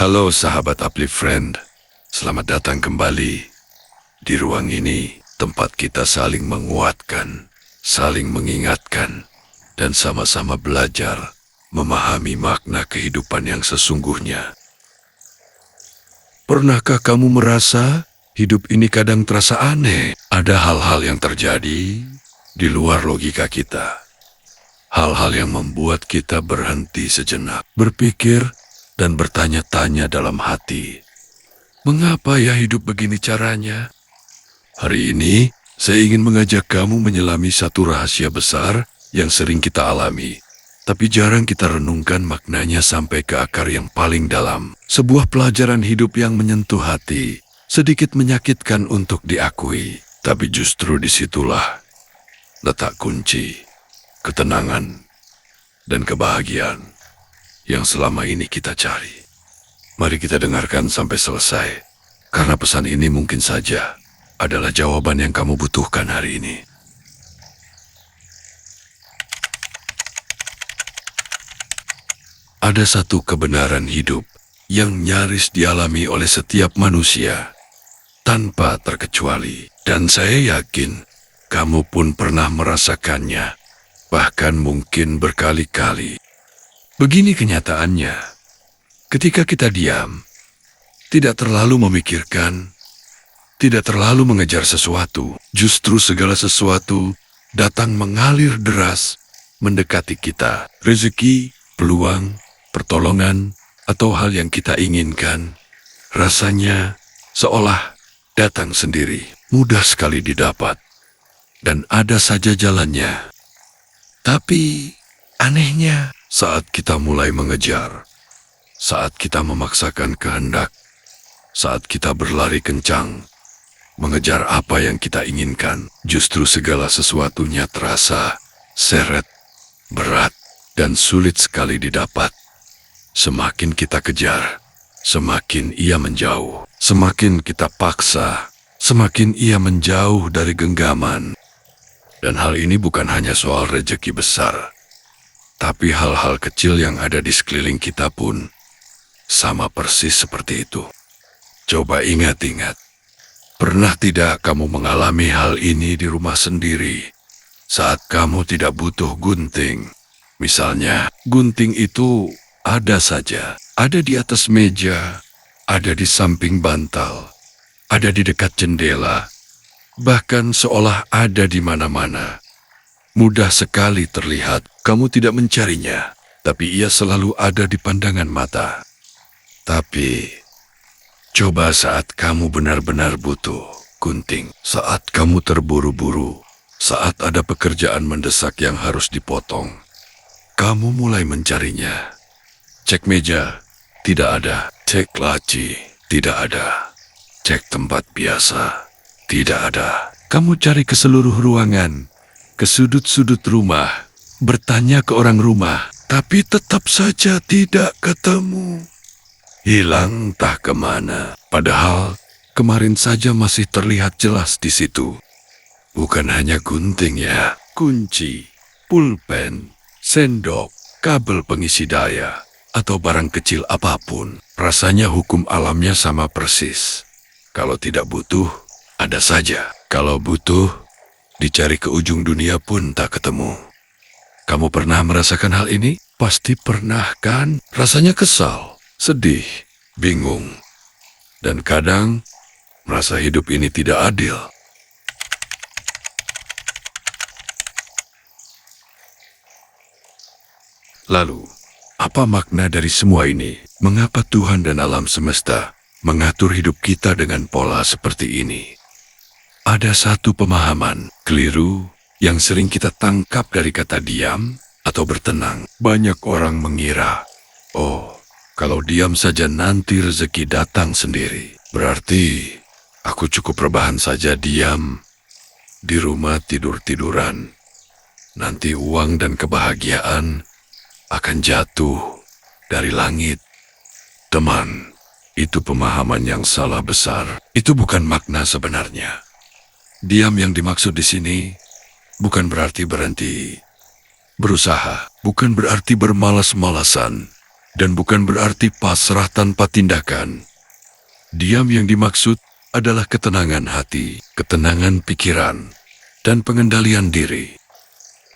Halo sahabat Uplift Friend, selamat datang kembali. Di ruang ini, tempat kita saling menguatkan, saling mengingatkan, dan sama-sama belajar memahami makna kehidupan yang sesungguhnya. Pernahkah kamu merasa hidup ini kadang terasa aneh? Ada hal-hal yang terjadi di luar logika kita. Hal-hal yang membuat kita berhenti sejenak, berpikir, dan bertanya-tanya dalam hati. Mengapa ya hidup begini caranya? Hari ini, saya ingin mengajak kamu menyelami satu rahasia besar yang sering kita alami, tapi jarang kita renungkan maknanya sampai ke akar yang paling dalam. Sebuah pelajaran hidup yang menyentuh hati, sedikit menyakitkan untuk diakui, tapi justru disitulah letak kunci, ketenangan, dan kebahagiaan yang selama ini kita cari. Mari kita dengarkan sampai selesai, karena pesan ini mungkin saja adalah jawaban yang kamu butuhkan hari ini. Ada satu kebenaran hidup yang nyaris dialami oleh setiap manusia, tanpa terkecuali. Dan saya yakin kamu pun pernah merasakannya, bahkan mungkin berkali-kali. Begini kenyataannya, ketika kita diam, tidak terlalu memikirkan, tidak terlalu mengejar sesuatu, justru segala sesuatu datang mengalir deras mendekati kita. Rezeki, peluang, pertolongan, atau hal yang kita inginkan, rasanya seolah datang sendiri, mudah sekali didapat, dan ada saja jalannya. Tapi anehnya, saat kita mulai mengejar, saat kita memaksakan kehendak, saat kita berlari kencang, mengejar apa yang kita inginkan, justru segala sesuatunya terasa seret, berat, dan sulit sekali didapat. Semakin kita kejar, semakin ia menjauh. Semakin kita paksa, semakin ia menjauh dari genggaman. Dan hal ini bukan hanya soal rezeki besar, tapi hal-hal kecil yang ada di sekeliling kita pun sama persis seperti itu. Coba ingat-ingat, pernah tidak kamu mengalami hal ini di rumah sendiri saat kamu tidak butuh gunting? Misalnya, gunting itu ada saja, ada di atas meja, ada di samping bantal, ada di dekat jendela, bahkan seolah ada di mana-mana. Mudah sekali terlihat, kamu tidak mencarinya, tapi ia selalu ada di pandangan mata. Tapi, coba saat kamu benar-benar butuh gunting, saat kamu terburu-buru, saat ada pekerjaan mendesak yang harus dipotong, kamu mulai mencarinya. Cek meja, tidak ada. Cek laci, tidak ada. Cek tempat biasa, tidak ada. Kamu cari ke seluruh ruangan, ke sudut-sudut rumah, bertanya ke orang rumah, tapi tetap saja tidak ketemu. Hilang entah kemana, padahal kemarin saja masih terlihat jelas di situ. Bukan hanya gunting ya, kunci, pulpen, sendok, kabel pengisi daya, atau barang kecil apapun. Rasanya hukum alamnya sama persis. Kalau tidak butuh, ada saja. Kalau butuh, dicari ke ujung dunia pun tak ketemu. Kamu pernah merasakan hal ini? Pasti pernah kan? Rasanya kesal, sedih, bingung, dan kadang merasa hidup ini tidak adil. Lalu, apa makna dari semua ini? Mengapa Tuhan dan alam semesta mengatur hidup kita dengan pola seperti ini? Ada satu pemahaman keliru yang sering kita tangkap dari kata diam atau bertenang. Banyak orang mengira, oh, kalau diam saja nanti rezeki datang sendiri. Berarti aku cukup rebahan saja diam di rumah tidur-tiduran. Nanti uang dan kebahagiaan akan jatuh dari langit. Teman, itu pemahaman yang salah besar. Itu bukan makna sebenarnya. Diam yang dimaksud di sini bukan berarti berhenti berusaha, bukan berarti bermalas-malasan, dan bukan berarti pasrah tanpa tindakan. Diam yang dimaksud adalah ketenangan hati, ketenangan pikiran, dan pengendalian diri.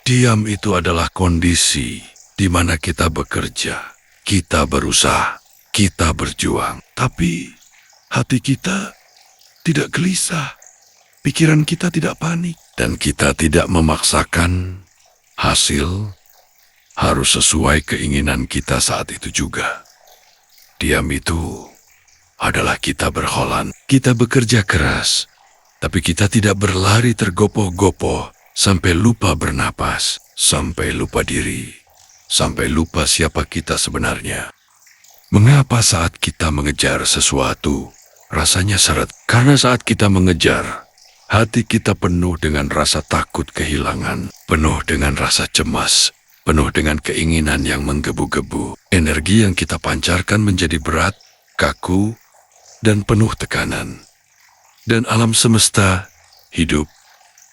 Diam itu adalah kondisi di mana kita bekerja, kita berusaha, kita berjuang, tapi hati kita tidak gelisah, pikiran kita tidak panik, dan kita tidak memaksakan hasil harus sesuai keinginan kita saat itu juga. Diam itu adalah kita berholan, kita bekerja keras, tapi kita tidak berlari tergopoh-gopoh sampai lupa bernapas, sampai lupa diri, sampai lupa siapa kita sebenarnya. Mengapa saat kita mengejar sesuatu, rasanya seret? Karena saat kita mengejar, hati kita penuh dengan rasa takut kehilangan, penuh dengan rasa cemas, penuh dengan keinginan yang menggebu-gebu. Energi yang kita pancarkan menjadi berat, kaku, dan penuh tekanan. Dan alam semesta, hidup,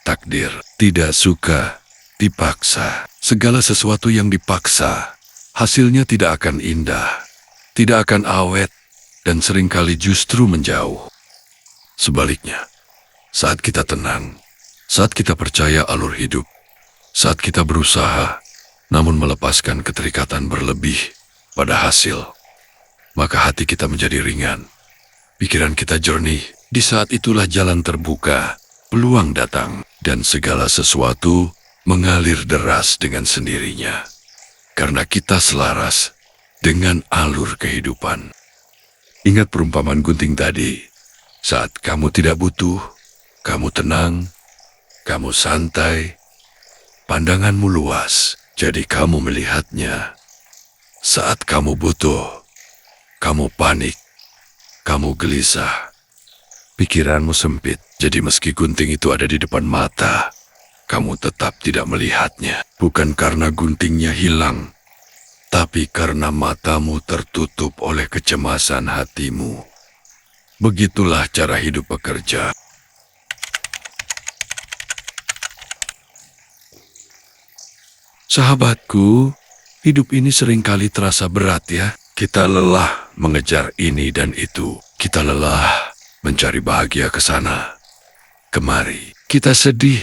takdir, tidak suka, dipaksa. Segala sesuatu yang dipaksa, hasilnya tidak akan indah, tidak akan awet, dan seringkali justru menjauh. Sebaliknya, saat kita tenang, saat kita percaya alur hidup, saat kita berusaha, namun melepaskan keterikatan berlebih pada hasil, maka hati kita menjadi ringan. Pikiran kita jernih, di saat itulah jalan terbuka, peluang datang, dan segala sesuatu mengalir deras dengan sendirinya. Karena kita selaras dengan alur kehidupan. Ingat perumpamaan gunting tadi, saat kamu tidak butuh, kamu tenang, kamu santai, pandanganmu luas, jadi kamu melihatnya. Saat kamu butuh, kamu panik, kamu gelisah, pikiranmu sempit, jadi meski gunting itu ada di depan mata, kamu tetap tidak melihatnya. Bukan karena guntingnya hilang, tapi karena matamu tertutup oleh kecemasan hatimu. Begitulah cara hidup bekerja. Sahabatku, hidup ini seringkali terasa berat ya. Kita lelah mengejar ini dan itu. Kita lelah mencari bahagia ke sana, kemari. Kita sedih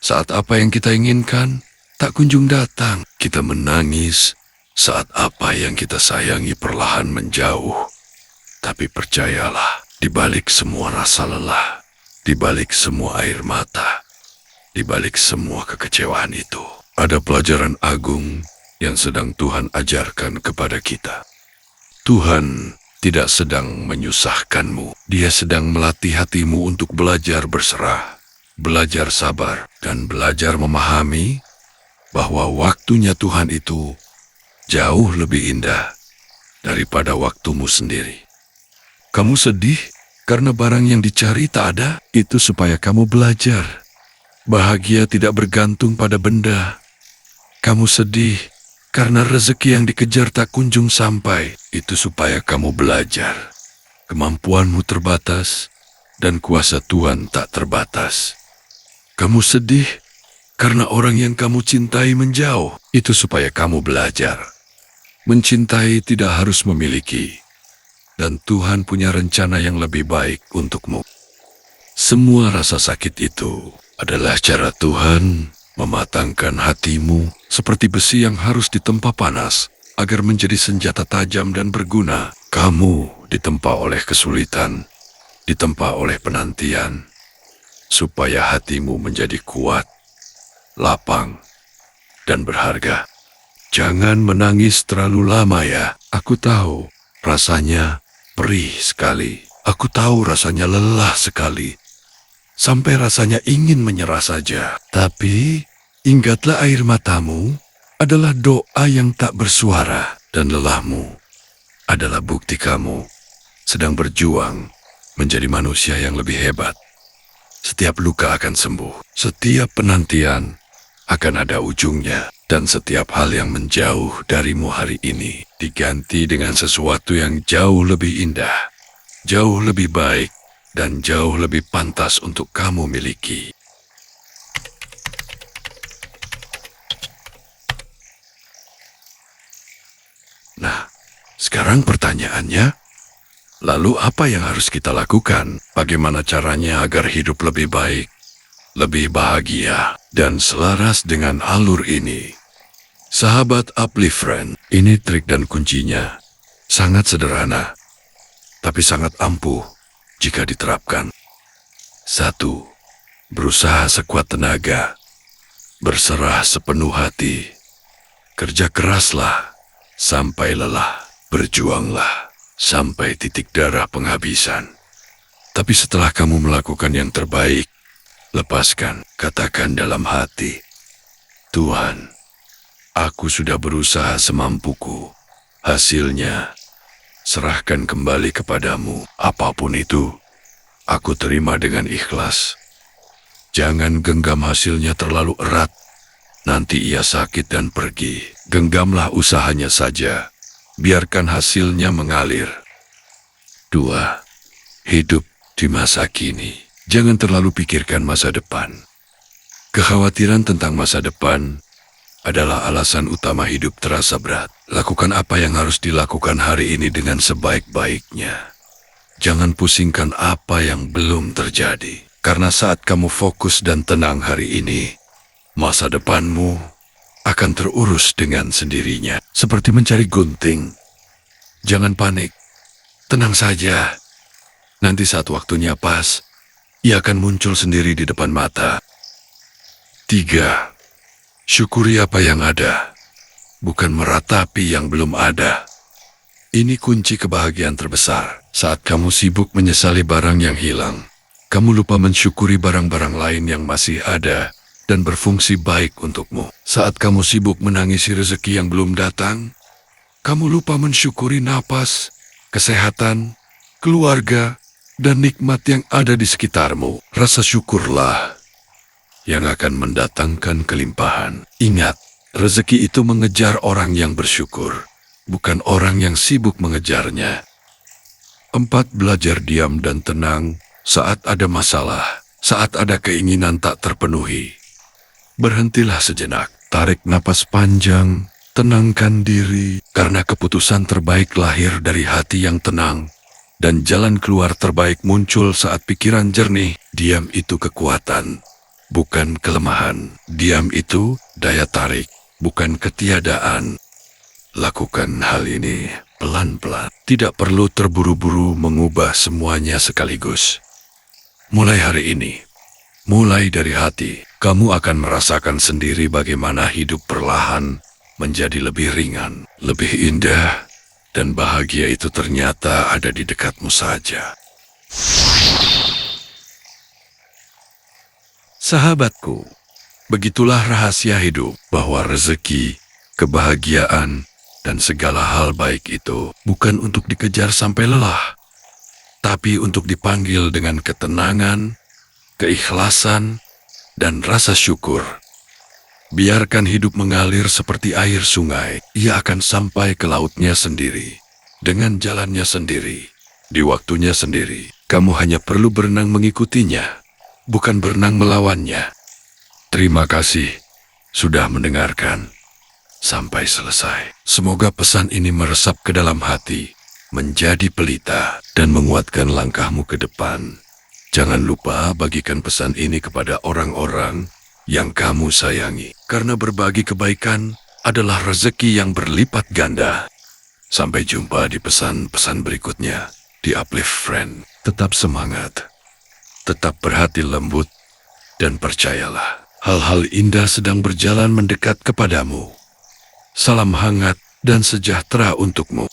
saat apa yang kita inginkan tak kunjung datang. Kita menangis saat apa yang kita sayangi perlahan menjauh. Tapi percayalah, di balik semua rasa lelah, di balik semua air mata, di balik semua kekecewaan itu, ada pelajaran agung yang sedang Tuhan ajarkan kepada kita. Tuhan tidak sedang menyusahkanmu. Dia sedang melatih hatimu untuk belajar berserah, belajar sabar, dan belajar memahami bahwa waktunya Tuhan itu jauh lebih indah daripada waktumu sendiri. Kamu sedih karena barang yang dicari tak ada, itu supaya kamu belajar. Bahagia tidak bergantung pada benda. Kamu sedih karena rezeki yang dikejar tak kunjung sampai, itu supaya kamu belajar. Kemampuanmu terbatas, dan kuasa Tuhan tak terbatas. Kamu sedih karena orang yang kamu cintai menjauh, itu supaya kamu belajar. Mencintai tidak harus memiliki, dan Tuhan punya rencana yang lebih baik untukmu. Semua rasa sakit itu adalah cara Tuhan mematangkan hatimu seperti besi yang harus ditempa panas agar menjadi senjata tajam dan berguna. Kamu ditempa oleh kesulitan, ditempa oleh penantian, supaya hatimu menjadi kuat, lapang, dan berharga. Jangan menangis terlalu lama ya. Aku tahu rasanya perih sekali. Aku tahu rasanya lelah sekali. Sampai rasanya ingin menyerah saja. Tapi ingatlah air matamu adalah doa yang tak bersuara. Dan lelahmu adalah bukti kamu sedang berjuang menjadi manusia yang lebih hebat. Setiap luka akan sembuh. Setiap penantian akan ada ujungnya. Dan setiap hal yang menjauh darimu hari ini diganti dengan sesuatu yang jauh lebih indah, jauh lebih baik, dan jauh lebih pantas untuk kamu miliki. Nah, Sekarang pertanyaannya, lalu apa yang harus kita lakukan? Bagaimana caranya agar hidup lebih baik, lebih bahagia, dan selaras dengan alur ini? Sahabat Uplift Friend, ini trik dan kuncinya. Sangat sederhana, tapi sangat ampuh jika diterapkan. 1. Berusaha sekuat tenaga. Berserah sepenuh hati. Kerja keraslah sampai lelah. Berjuanglah sampai titik darah penghabisan. Tapi setelah kamu melakukan yang terbaik, lepaskan, katakan dalam hati, Tuhan, aku sudah berusaha semampuku. Hasilnya, serahkan kembali kepadamu. Apapun itu, aku terima dengan ikhlas. Jangan genggam hasilnya terlalu erat. Nanti ia sakit dan pergi. Genggamlah usahanya saja. Biarkan hasilnya mengalir. 2. Hidup di masa kini. Jangan terlalu pikirkan masa depan. Kekhawatiran tentang masa depan adalah alasan utama hidup terasa berat. Lakukan apa yang harus dilakukan hari ini dengan sebaik-baiknya. Jangan pusingkan apa yang belum terjadi. Karena saat kamu fokus dan tenang hari ini, masa depanmu akan terurus dengan sendirinya. Seperti mencari gunting. Jangan panik. Tenang saja. Nanti saat waktunya pas, ia akan muncul sendiri di depan mata. 3. Syukuri apa yang ada, bukan meratapi yang belum ada. Ini kunci kebahagiaan terbesar. Saat kamu sibuk menyesali barang yang hilang, kamu lupa mensyukuri barang-barang lain yang masih ada dan berfungsi baik untukmu. Saat kamu sibuk menangisi rezeki yang belum datang, kamu lupa mensyukuri napas, kesehatan, keluarga, dan nikmat yang ada di sekitarmu. Rasa syukurlah yang akan mendatangkan kelimpahan. Ingat, rezeki itu mengejar orang yang bersyukur, bukan orang yang sibuk mengejarnya. 4. Belajar diam dan tenang saat ada masalah, saat ada keinginan tak terpenuhi. Berhentilah sejenak, tarik napas panjang, tenangkan diri, karena keputusan terbaik lahir dari hati yang tenang, dan jalan keluar terbaik muncul saat pikiran jernih. Diam itu kekuatan, bukan kelemahan. Diam itu daya tarik, bukan ketiadaan. Lakukan hal ini pelan-pelan. Tidak perlu terburu-buru mengubah semuanya sekaligus. Mulai hari ini, mulai dari hati, kamu akan merasakan sendiri bagaimana hidup perlahan menjadi lebih ringan, lebih indah, dan bahagia itu ternyata ada di dekatmu saja. Sahabatku, begitulah rahasia hidup, bahwa rezeki, kebahagiaan, dan segala hal baik itu bukan untuk dikejar sampai lelah, tapi untuk dipanggil dengan ketenangan, keikhlasan, dan rasa syukur. Biarkan hidup mengalir seperti air sungai. Ia akan sampai ke lautnya sendiri, dengan jalannya sendiri, di waktunya sendiri. Kamu hanya perlu berenang mengikutinya, bukan berenang melawannya. Terima kasih sudah mendengarkan sampai selesai. Semoga pesan ini meresap ke dalam hati, menjadi pelita, dan menguatkan langkahmu ke depan. Jangan lupa bagikan pesan ini kepada orang-orang yang kamu sayangi, karena berbagi kebaikan adalah rezeki yang berlipat ganda. Sampai jumpa di pesan-pesan berikutnya di Uplift Friend. Tetap semangat, tetap berhati lembut, dan percayalah, hal-hal indah sedang berjalan mendekat kepadamu. Salam hangat dan sejahtera untukmu.